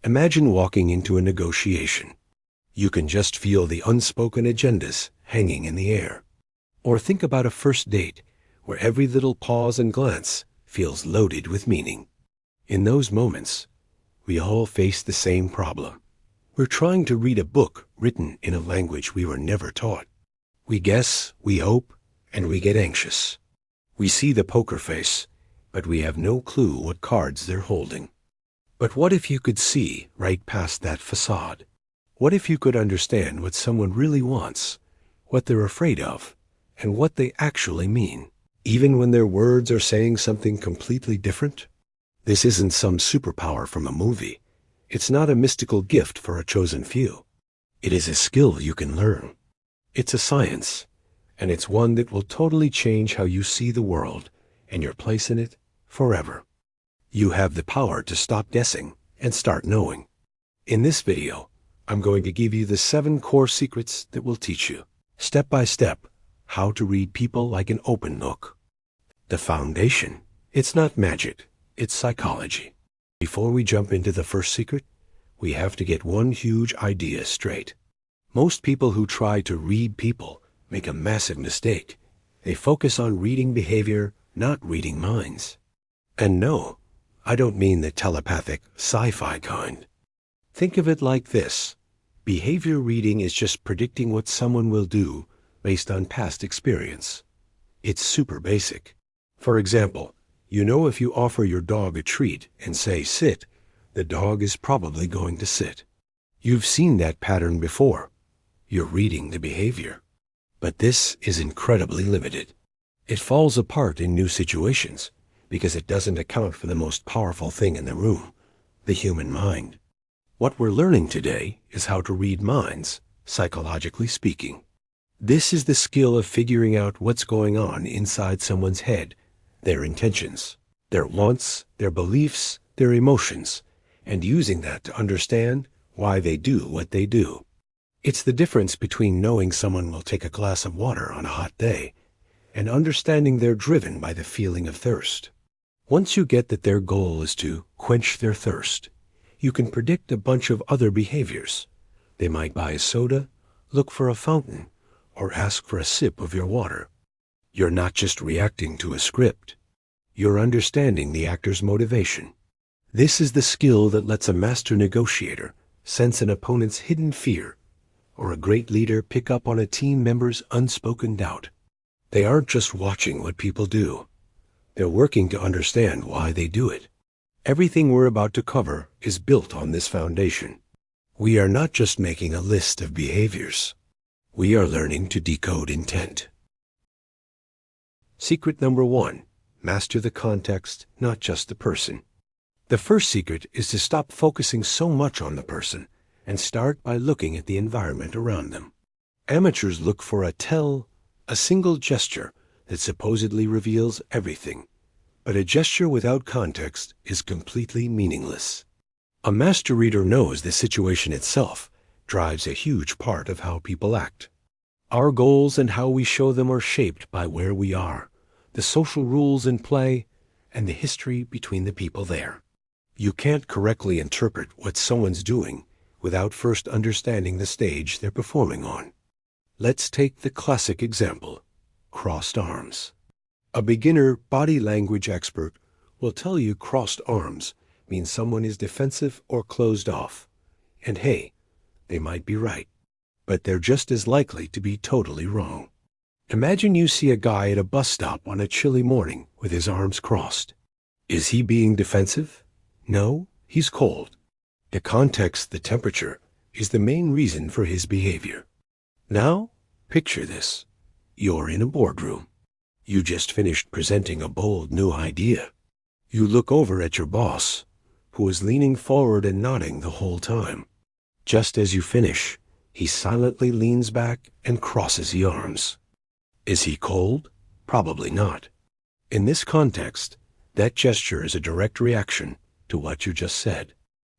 Imagine walking into a negotiation. You can just feel the unspoken agendas hanging in the air. Or think about a first date where every little pause and glance feels loaded with meaning. In those moments, we all face the same problem. We're trying to read a book written in a language we were never taught. We guess, we hope, and we get anxious. We see the poker face, but we have no clue what cards they're holding. But what if you could see right past that facade? What if you could understand what someone really wants, what they're afraid of, and what they actually mean, even when their words are saying something completely different? This isn't some superpower from a movie. It's not a mystical gift for a chosen few. It is a skill you can learn. It's a science, and it's one that will totally change how you see the world and your place in it forever. You have the power to stop guessing and start knowing. In this video, I'm going to give you the 7 core secrets that will teach you, step by step, how to read people like an open book. The foundation. It's not magic, it's psychology. Before we jump into the first secret, we have to get one huge idea straight. Most people who try to read people make a massive mistake. They focus on reading behavior, not reading minds. And no, I don't mean the telepathic sci-fi kind. Think of it like this. Behavior reading is just predicting what someone will do based on past experience. It's super basic. For example, you know if you offer your dog a treat and say sit, the dog is probably going to sit. You've seen that pattern before. You're reading the behavior. But this is incredibly limited. It falls apart in new situations because it doesn't account for the most powerful thing in the room, the human mind. What we're learning today is how to read minds, psychologically speaking. This is the skill of figuring out what's going on inside someone's head, their intentions, their wants, their beliefs, their emotions, and using that to understand why they do what they do. It's the difference between knowing someone will take a glass of water on a hot day and understanding they're driven by the feeling of thirst. Once you get that their goal is to quench their thirst, you can predict a bunch of other behaviors. They might buy a soda, look for a fountain, or ask for a sip of your water. You're not just reacting to a script. You're understanding the actor's motivation. This is the skill that lets a master negotiator sense an opponent's hidden fear, or a great leader pick up on a team member's unspoken doubt. They aren't just watching what people do. They're working to understand why they do it. Everything we're about to cover is built on this foundation. We are not just making a list of behaviors. We are learning to decode intent. Secret number 1. Master the context, not just the person. The first secret is to stop focusing so much on the person and start by looking at the environment around them. Amateurs look for a single gesture that supposedly reveals everything. But a gesture without context is completely meaningless. A master reader knows the situation itself drives a huge part of how people act. Our goals and how we show them are shaped by where we are, the social rules in play, and the history between the people there. You can't correctly interpret what someone's doing without first understanding the stage they're performing on. Let's take the classic example, crossed arms. A beginner body language expert will tell you crossed arms means someone is defensive or closed off. And hey, they might be right, but they're just as likely to be totally wrong. Imagine you see a guy at a bus stop on a chilly morning with his arms crossed. Is he being defensive? No, he's cold. The context, the temperature, is the main reason for his behavior. Now, picture this. You're in a boardroom. You just finished presenting a bold new idea. You look over at your boss, who is leaning forward and nodding the whole time. Just as you finish, he silently leans back and crosses the arms. Is he cold? Probably not. In this context, that gesture is a direct reaction to what you just said.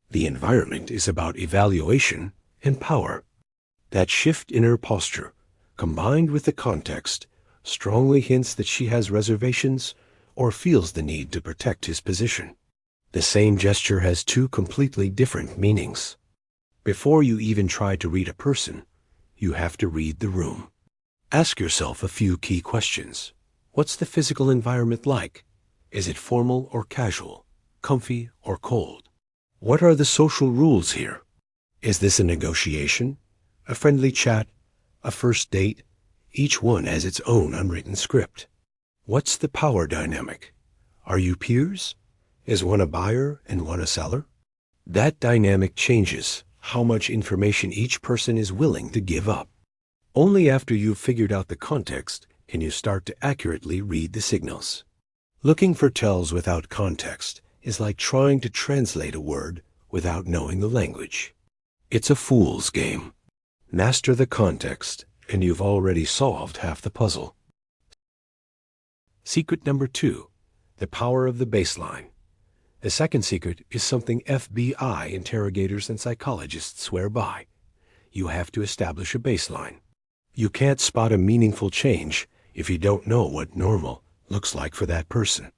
The environment is about evaluation and power. That shift in her posture, combined with the context, strongly hints that she has reservations or feels the need to protect his position. The same gesture has two completely different meanings. Before you even try to read a person, you have to read the room. Ask yourself a few key questions. What's the physical environment like? Is it formal or casual? Comfy or cold? What are the social rules here? Is this a negotiation? A friendly chat? A first date? Each one has its own unwritten script. What's the power dynamic? Are you peers? Is one a buyer and one a seller? That dynamic changes how much information each person is willing to give up. Only after you've figured out the context can you start to accurately read the signals. Looking for tells without context is like trying to translate a word without knowing the language. It's a fool's game. Master the context, and you've already solved half the puzzle. Secret number 2, the power of the baseline. The second secret is something FBI interrogators and psychologists swear by. You have to establish a baseline. You can't spot a meaningful change if you don't know what normal looks like for that person.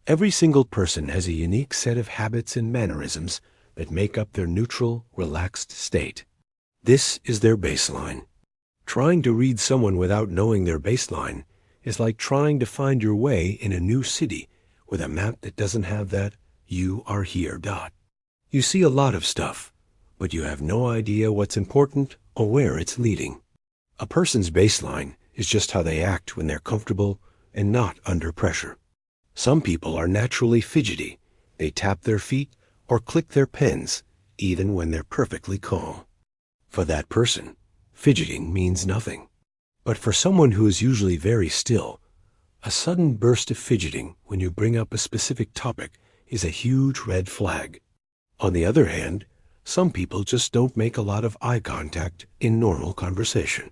Every single person has a unique set of habits and mannerisms that make up their neutral, relaxed state. This is their baseline. Trying to read someone without knowing their baseline is like trying to find your way in a new city with a map that doesn't have that "you are here" dot. You see a lot of stuff, but you have no idea what's important or where it's leading. A person's baseline is just how they act when they're comfortable and not under pressure. Some people are naturally fidgety. They tap their feet or click their pens even when they're perfectly calm. For that person, fidgeting means nothing. But for someone who is usually very still, a sudden burst of fidgeting when you bring up a specific topic is a huge red flag. On the other hand, some people just don't make a lot of eye contact in normal conversation.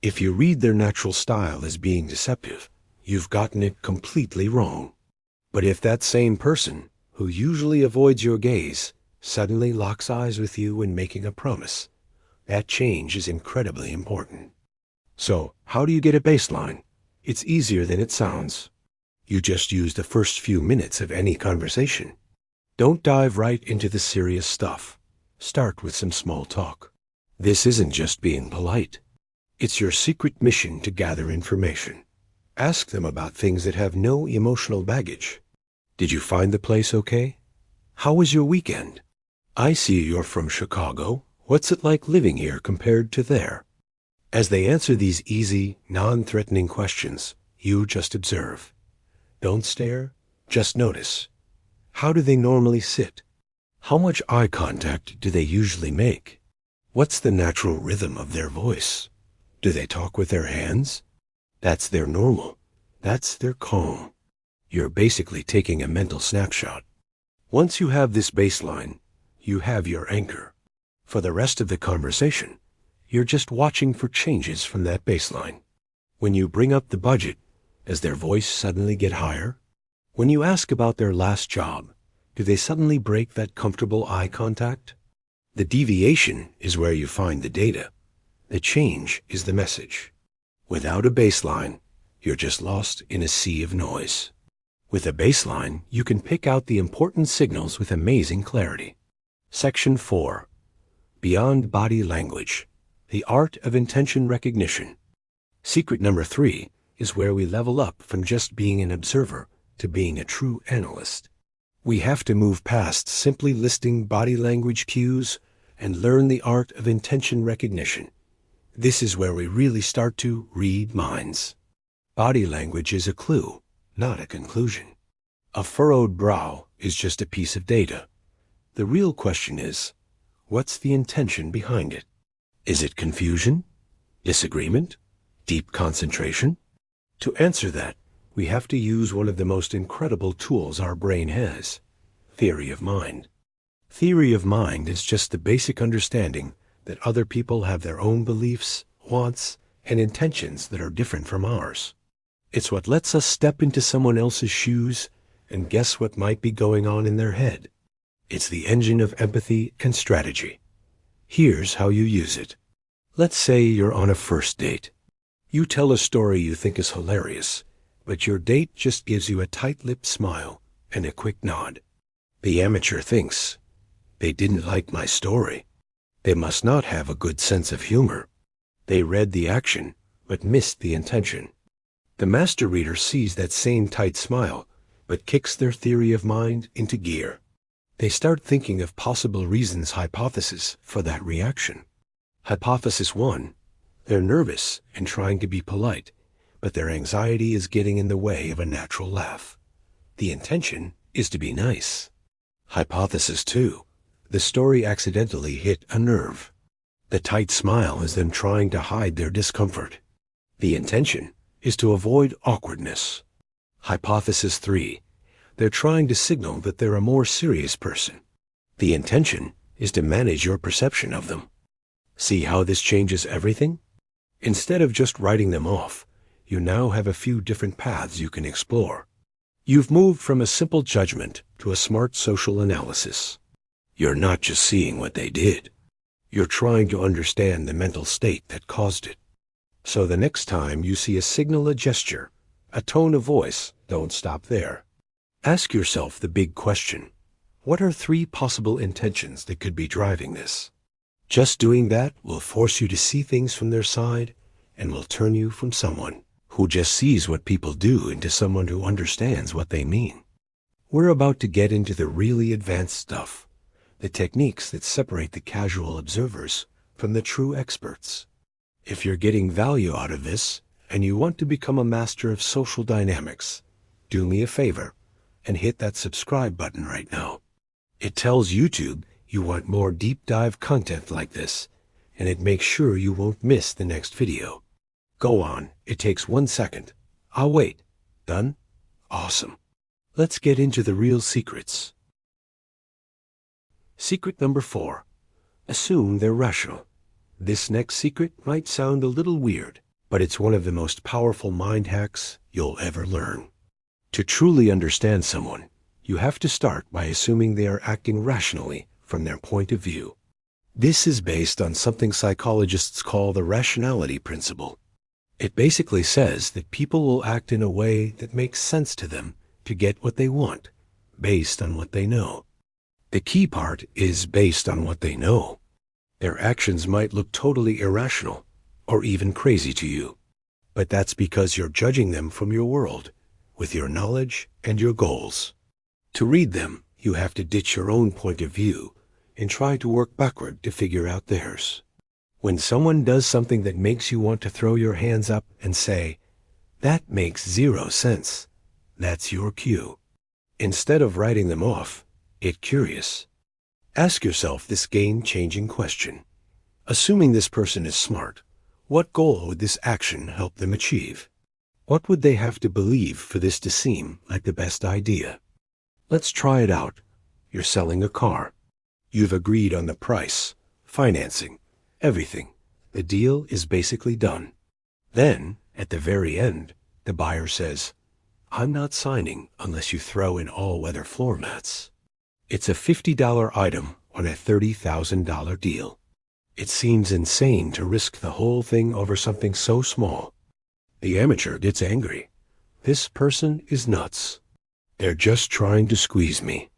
If you read their natural style as being deceptive, you've gotten it completely wrong. But if that same person, who usually avoids your gaze, suddenly locks eyes with you when making a promise, that change is incredibly important. So, how do you get a baseline? It's easier than it sounds. You just use the first few minutes of any conversation. Don't dive right into the serious stuff. Start with some small talk. This isn't just being polite. It's your secret mission to gather information. Ask them about things that have no emotional baggage. Did you find the place okay? How was your weekend? I see you're from Chicago. What's it like living here compared to there? As they answer these easy, non-threatening questions, you just observe. Don't stare, just notice. How do they normally sit? How much eye contact do they usually make? What's the natural rhythm of their voice? Do they talk with their hands? That's their normal. That's their calm. You're basically taking a mental snapshot. Once you have this baseline, you have your anchor. For the rest of the conversation, you're just watching for changes from that baseline. When you bring up the budget, does their voice suddenly get higher? When you ask about their last job, do they suddenly break that comfortable eye contact? The deviation is where you find the data. The change is the message. Without a baseline, you're just lost in a sea of noise. With a baseline, you can pick out the important signals with amazing clarity. Section 4. Beyond Body Language. The Art of Intention Recognition. Secret number 3 is where we level up from just being an observer to being a true analyst. We have to move past simply listing body language cues and learn the art of intention recognition. This is where we really start to read minds. Body language is a clue, not a conclusion. A furrowed brow is just a piece of data. The real question is, what's the intention behind it? Is it confusion? Disagreement? Deep concentration? To answer that, we have to use one of the most incredible tools our brain has, theory of mind. Theory of mind is just the basic understanding that other people have their own beliefs, wants, and intentions that are different from ours. It's what lets us step into someone else's shoes and guess what might be going on in their head. It's the engine of empathy and strategy. Here's how you use it. Let's say you're on a first date. You tell a story you think is hilarious, but your date just gives you a tight-lipped smile and a quick nod. The amateur thinks, they didn't like my story. They must not have a good sense of humor. They read the action, but missed the intention. The master reader sees that same tight smile, but kicks their theory of mind into gear. They start thinking of possible reasons hypothesis for that reaction. Hypothesis 1. They're nervous and trying to be polite, but their anxiety is getting in the way of a natural laugh. The intention is to be nice. Hypothesis 2. The story accidentally hit a nerve. The tight smile is them trying to hide their discomfort. The intention is to avoid awkwardness. Hypothesis 3. They're trying to signal that they're a more serious person. The intention is to manage your perception of them. See how this changes everything? Instead of just writing them off, you now have a few different paths you can explore. You've moved from a simple judgment to a smart social analysis. You're not just seeing what they did. You're trying to understand the mental state that caused it. So the next time you see a signal, a gesture, a tone of voice, don't stop there. Ask yourself the big question. What are 3 possible intentions that could be driving this? Just doing that will force you to see things from their side and will turn you from someone who just sees what people do into someone who understands what they mean. We're about to get into the really advanced stuff, the techniques that separate the casual observers from the true experts. If you're getting value out of this and you want to become a master of social dynamics, do me a favor and hit that subscribe button right now. It tells YouTube you want more deep dive content like this, and it makes sure you won't miss the next video. Go on, it takes 1 second. I'll wait. Done? Awesome. Let's get into the real secrets. Secret number 4. Assume they're rational. This next secret might sound a little weird, but it's one of the most powerful mind hacks you'll ever learn. To truly understand someone, you have to start by assuming they are acting rationally from their point of view. This is based on something psychologists call the rationality principle. It basically says that people will act in a way that makes sense to them to get what they want, based on what they know. The key part is based on what they know. Their actions might look totally irrational or even crazy to you, but that's because you're judging them from your world, with your knowledge and your goals. To read them, you have to ditch your own point of view and try to work backward to figure out theirs. When someone does something that makes you want to throw your hands up and say, "That makes 0 sense," that's your cue. Instead of writing them off, get curious. Ask yourself this game-changing question. Assuming this person is smart, what goal would this action help them achieve? What would they have to believe for this to seem like the best idea? Let's try it out. You're selling a car. You've agreed on the price, financing, everything. The deal is basically done. Then, at the very end, the buyer says, "I'm not signing unless you throw in all-weather floor mats." It's a $50 item on a $30,000 deal. It seems insane to risk the whole thing over something so small. The amateur gets angry. This person is nuts. They're just trying to squeeze me.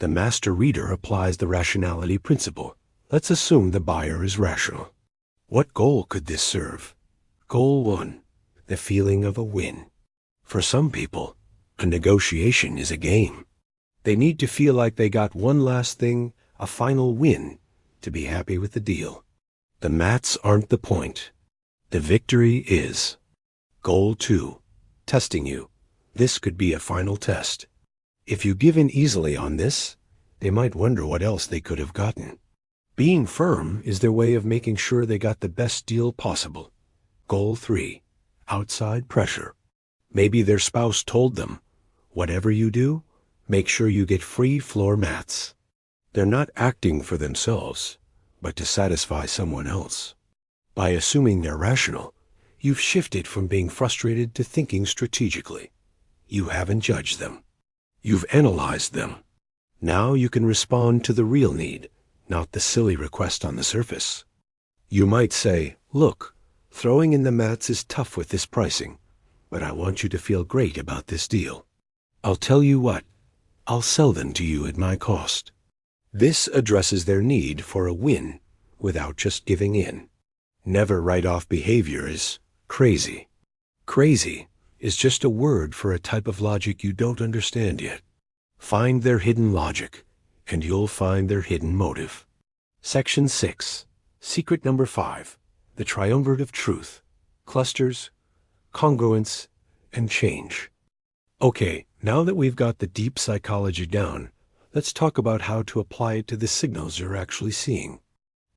The master reader applies the rationality principle. Let's assume the buyer is rational. What goal could this serve? Goal 1, the feeling of a win. For some people, a negotiation is a game. They need to feel like they got one last thing, a final win, to be happy with the deal. The mats aren't the point. The victory is. Goal 2, testing you. This could be a final test. If you give in easily on this, they might wonder what else they could have gotten. Being firm is their way of making sure they got the best deal possible. Goal 3, outside pressure. Maybe their spouse told them, "Whatever you do, make sure you get free floor mats." They're not acting for themselves, but to satisfy someone else. By assuming they're rational, you've shifted from being frustrated to thinking strategically. You haven't judged them. You've analyzed them. Now you can respond to the real need, not the silly request on the surface. You might say, "Look, throwing in the mats is tough with this pricing, but I want you to feel great about this deal. I'll tell you what, I'll sell them to you at my cost. This addresses their need for a win without just giving in. Never write off behavior as crazy. Crazy is just a word for a type of logic you don't understand yet. Find their hidden logic, and you'll find their hidden motive. Section 6. Secret number 5. The Triumvirate of Truth. Clusters, congruence, and change. Okay, now that we've got the deep psychology down, let's talk about how to apply it to the signals you're actually seeing.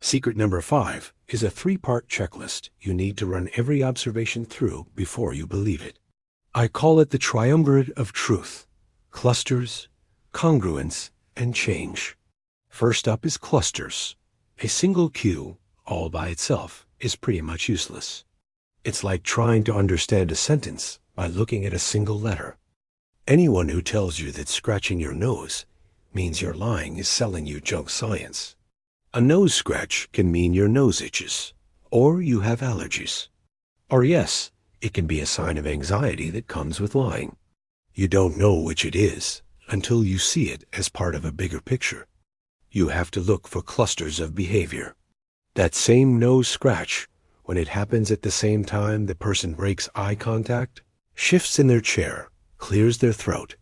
Secret number 5 is a 3-part checklist you need to run every observation through before you believe it. I call it the Triumvirate of Truth. Clusters, congruence, and change. First up is clusters. A single cue, all by itself, is pretty much useless. It's like trying to understand a sentence by looking at a single letter. Anyone who tells you that scratching your nose means you're lying is selling you junk science. A nose scratch can mean your nose itches, or you have allergies. Or yes, it can be a sign of anxiety that comes with lying. You don't know which it is until you see it as part of a bigger picture. You have to look for clusters of behavior. That same nose scratch, when it happens at the same time the person breaks eye contact, shifts in their chair, clears their throat,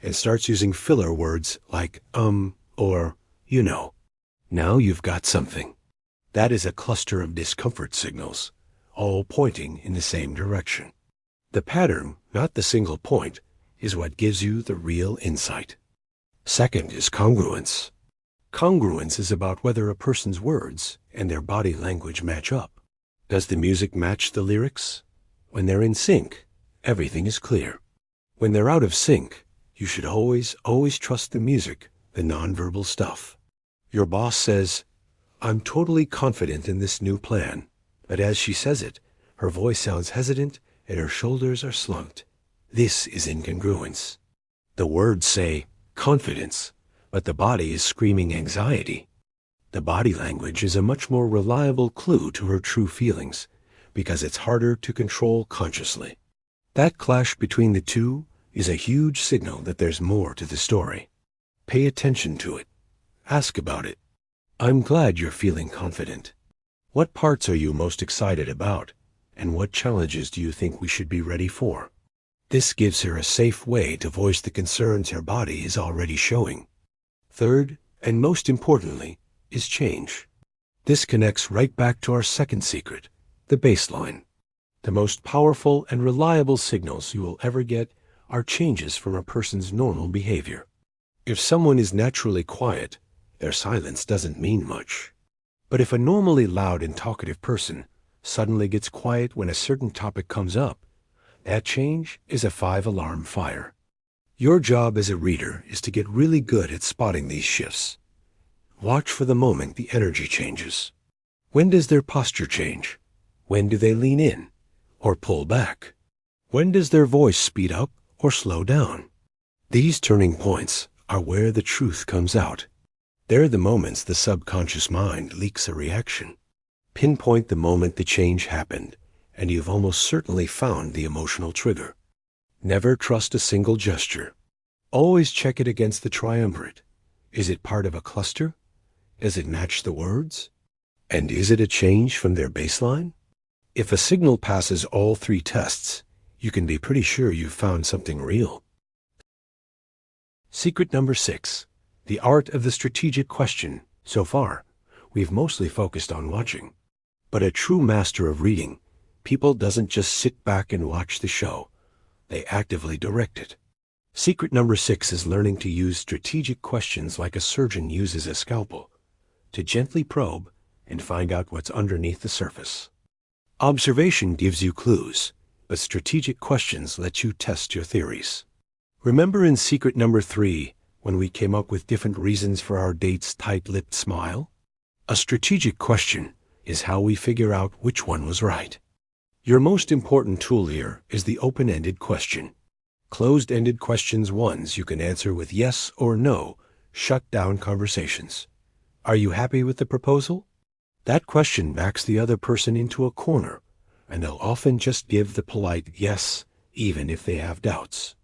and starts using filler words like or you know. Now you've got something. That is a cluster of discomfort signals, all pointing in the same direction. The pattern, not the single point, is what gives you the real insight. Second is congruence. Congruence is about whether a person's words and their body language match up. Does the music match the lyrics? When they're in sync, everything is clear. When they're out of sync, you should always trust the music, the nonverbal stuff. Your boss says, "I'm totally confident in this new plan," but as she says it, her voice sounds hesitant and her shoulders are slumped. This is incongruence. The words say confidence, but the body is screaming anxiety. The body language is a much more reliable clue to her true feelings because it's harder to control consciously. That clash between the two is a huge signal that there's more to the story. Pay attention to it. Ask about it. I'm glad you're feeling confident. What parts are you most excited about, and what challenges do you think we should be ready for? This gives her a safe way to voice the concerns her body is already showing. Third, and most importantly, is change. This connects right back to our second secret, the baseline. The most powerful and reliable signals you will ever get are changes from a person's normal behavior. If someone is naturally quiet, their silence doesn't mean much. But if a normally loud and talkative person suddenly gets quiet when a certain topic comes up, that change is a 5-alarm fire. Your job as a reader is to get really good at spotting these shifts. Watch for the moment the energy changes. When does their posture change? When do they lean in or pull back? When does their voice speed up or slow down? These turning points are where the truth comes out. They're the moments the subconscious mind leaks a reaction. Pinpoint the moment the change happened, and you've almost certainly found the emotional trigger. Never trust a single gesture. Always check it against the triumvirate. Is it part of a cluster? Does it match the words? And is it a change from their baseline? If a signal passes all 3 tests, you can be pretty sure you've found something real. Secret number 6. The art of the strategic question. So far, we've mostly focused on watching. But a true master of reading, people doesn't just sit back and watch the show. They actively direct it. Secret number 6 is learning to use strategic questions like a surgeon uses a scalpel, to gently probe and find out what's underneath the surface. Observation gives you clues, but strategic questions let you test your theories. Remember in secret number 3, when we came up with different reasons for our date's tight-lipped smile? A strategic question is how we figure out which one was right. Your most important tool here is the open-ended question. Closed-ended questions, ones you can answer with yes or no, shut down conversations. Are you happy with the proposal? That question backs the other person into a corner, and they'll often just give the polite yes, even if they have doubts.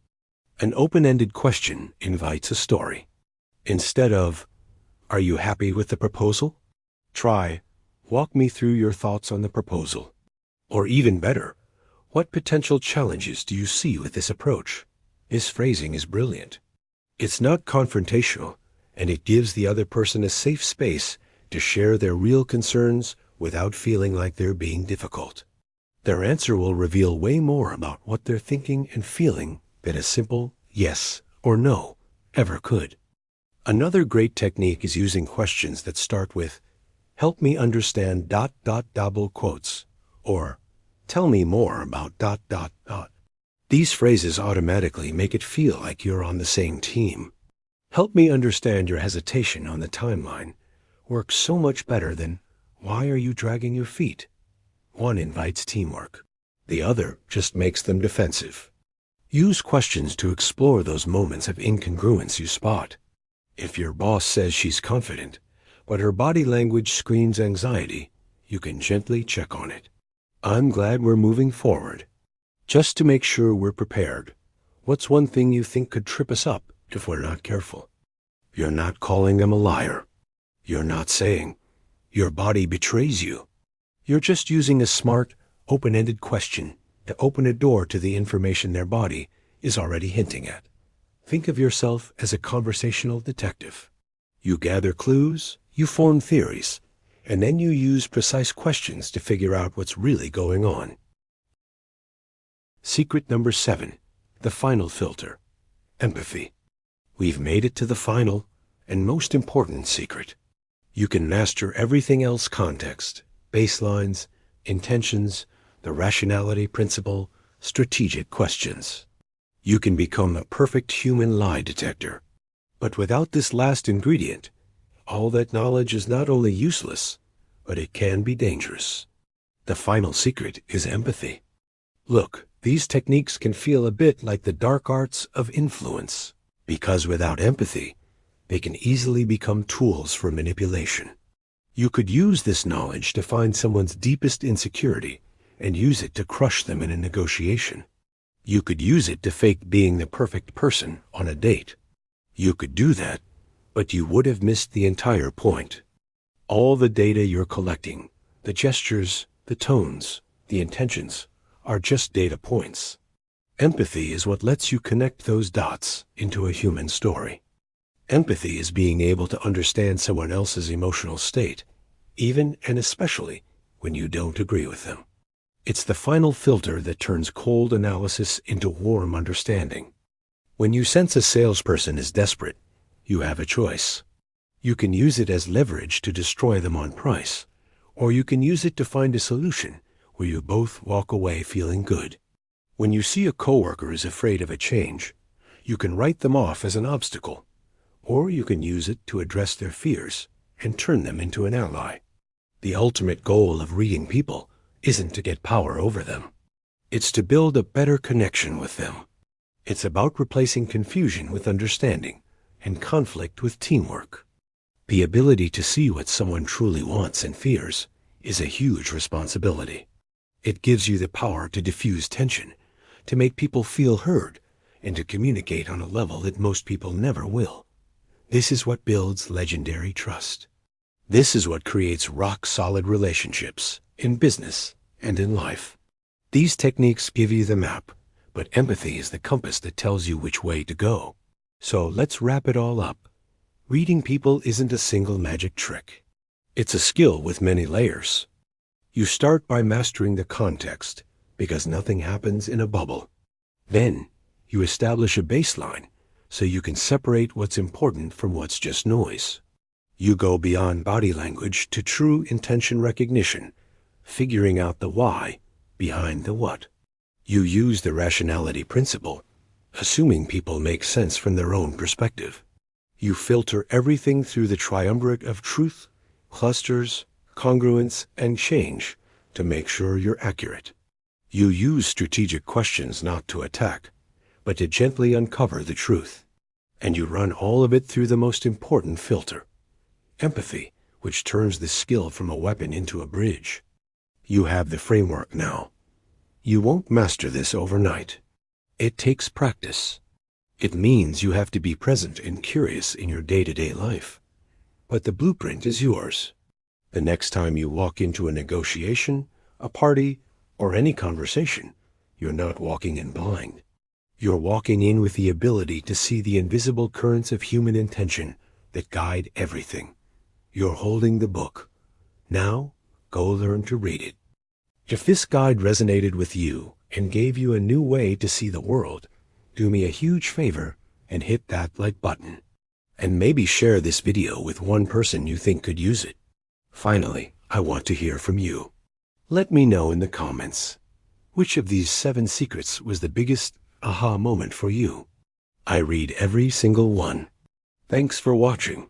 An open-ended question invites a story. Instead of, "Are you happy with the proposal?" try, "Walk me through your thoughts on the proposal." Or even better, "What potential challenges do you see with this approach?" This phrasing is brilliant. It's not confrontational, and it gives the other person a safe space to share their real concerns without feeling like they're being difficult. Their answer will reveal way more about what they're thinking and feeling than a simple yes or no ever could. Another great technique is using questions that start with, "Help me understand ... double quotes," or "Tell me more about ... These phrases automatically make it feel like you're on the same team. "Help me understand your hesitation on the timeline" works so much better than "Why are you dragging your feet?" One invites teamwork. The other just makes them defensive. Use questions to explore those moments of incongruence you spot. If your boss says she's confident, but her body language screams anxiety, you can gently check on it. "I'm glad we're moving forward. Just to make sure we're prepared, what's one thing you think could trip us up if we're not careful?" You're not calling them a liar. You're not saying, "Your body betrays you." You're just using a smart, open-ended question to open a door to the information their body is already hinting at. Think of yourself as a conversational detective. You gather clues, you form theories, and then you use precise questions to figure out what's really going on. Secret number 7, the final filter, empathy. We've made it to the final and most important secret. You can master everything else: context, baselines, intentions, the rationality principle, strategic questions. You can become a perfect human lie detector. But without this last ingredient, all that knowledge is not only useless, but it can be dangerous. The final secret is empathy. Look, these techniques can feel a bit like the dark arts of influence, because without empathy, they can easily become tools for manipulation. You could use this knowledge to find someone's deepest insecurity and use it to crush them in a negotiation. You could use it to fake being the perfect person on a date. You could do that, but you would have missed the entire point. All the data you're collecting, the gestures, the tones, the intentions, are just data points. Empathy is what lets you connect those dots into a human story. Empathy is being able to understand someone else's emotional state, even and especially when you don't agree with them. It's the final filter that turns cold analysis into warm understanding. When you sense a salesperson is desperate, you have a choice. You can use it as leverage to destroy them on price, or you can use it to find a solution where you both walk away feeling good. When you see a coworker is afraid of a change, you can write them off as an obstacle, or you can use it to address their fears and turn them into an ally. The ultimate goal of reading people isn't to get power over them. It's to build a better connection with them. It's about replacing confusion with understanding and conflict with teamwork. The ability to see what someone truly wants and fears is a huge responsibility. It gives you the power to diffuse tension, to make people feel heard, and to communicate on a level that most people never will. This is what builds legendary trust. This is what creates rock-solid relationships in business and in life. These techniques give you the map, but empathy is the compass that tells you which way to go. So let's wrap it all up. Reading people isn't a single magic trick. It's a skill with many layers. You start by mastering the context, because nothing happens in a bubble. Then, you establish a baseline, so you can separate what's important from what's just noise. You go beyond body language to true intention recognition, figuring out the why behind the what. You use the rationality principle, assuming people make sense from their own perspective. You filter everything through the triumvirate of truth, clusters, congruence, and change to make sure you're accurate. You use strategic questions not to attack, but to gently uncover the truth. And you run all of it through the most important filter, empathy, which turns the skill from a weapon into a bridge. You have the framework now. You won't master this overnight. It takes practice. It means you have to be present and curious in your day-to-day life. But the blueprint is yours. The next time you walk into a negotiation, a party, or any conversation, you're not walking in blind. You're walking in with the ability to see the invisible currents of human intention that guide everything. You're holding the book. Now, go learn to read it. If this guide resonated with you and gave you a new way to see the world, do me a huge favor and hit that like button. And maybe share this video with one person you think could use it. Finally, I want to hear from you. Let me know in the comments, which of these 7 secrets was the biggest aha moment for you? I read every single one. Thanks for watching.